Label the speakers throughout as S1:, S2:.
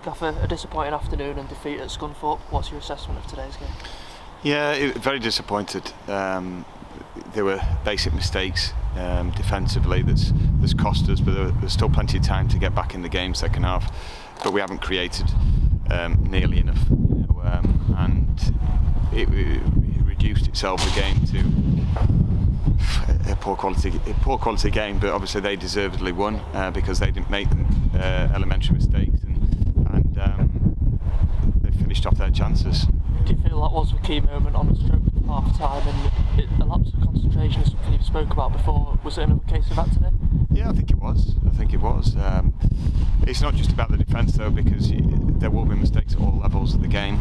S1: Gaffer, a disappointing afternoon and defeat at Scunthorpe. What's your assessment of today's game?
S2: Yeah, very disappointed. There were basic mistakes defensively that's cost us, but there's still plenty of time to get back in the game second half. But we haven't created nearly enough, and it reduced itself again to a poor quality game. But obviously they deservedly won because they didn't make elementary mistakes and they finished off their chances.
S1: Do you feel that was a key moment on the stroke of half time and a lapse of concentration is something you've spoke about before? Was it another case of that today?
S2: Yeah, I think it was. It's not just about the defence though, because there will be mistakes at all levels of the game.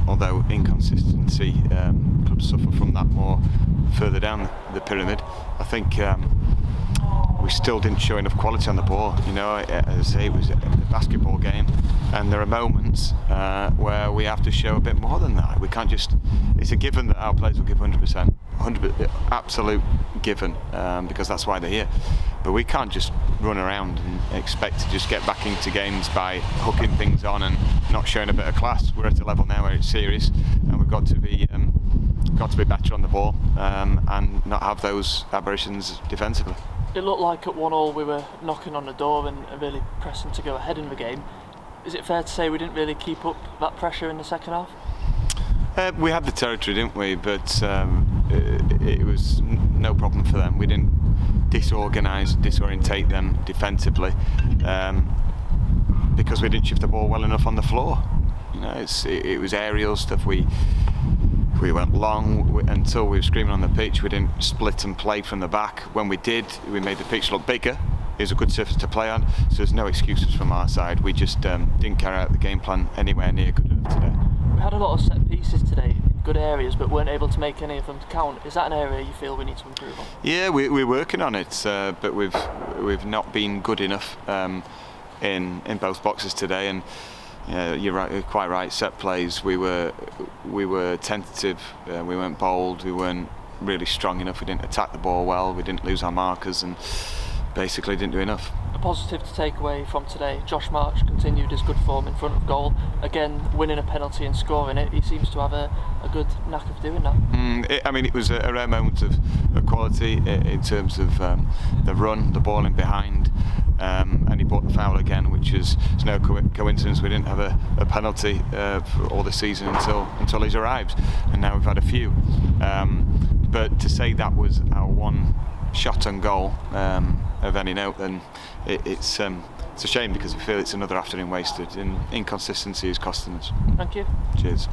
S2: Although inconsistency, clubs suffer from that more further down the pyramid. I think we still didn't show enough quality on the ball. As I say, it was a basketball game, and there are moments where we have to show a bit more than that. We can't just. It's a given that our players will give 100%, absolute given, because that's why they're here. But we can't just run around and expect to just get back into games by hooking things on and not showing a bit of class. We're at a level now where it's serious, and we've got to be better on the ball and not have those aberrations defensively.
S1: It looked like at 1-1 we were knocking on the door and really pressing to go ahead in the game. Is it fair to say we didn't really keep up that pressure in the second half?
S2: We had the territory, didn't we? But it was no problem for them. We didn't disorientate them defensively because we didn't shift the ball well enough on the floor. It was aerial stuff. We went long until we were screaming on the pitch. We didn't split and play from the back. When we did, we made the pitch look bigger. It was a good surface to play on, so there's no excuses from our side. We just didn't carry out the game plan anywhere near good enough today.
S1: We had a lot of set pieces today in good areas, but weren't able to make any of them count. Is that an area you feel we need to improve on? Yeah,
S2: we're working on it, but we've not been good enough in both boxes today. And you're right, you're quite right. Set plays, we were tentative. We weren't bold. We weren't really strong enough. We didn't attack the ball well. We didn't lose our markers, and basically didn't do enough.
S1: A positive to take away from today, Josh March continued his good form in front of goal, again winning a penalty and scoring it. He seems to have a good knack of doing that.
S2: It was a rare moment of quality in terms of the run, the ball in behind, and he brought the foul again, which is no coincidence. We didn't have a penalty for all the season until he's arrived, and now we've had a few. But to say that was our one shot on goal of any note, then it's a shame, because we feel it's another afternoon wasted, and inconsistency is costing us.
S1: Thank you.
S2: Cheers.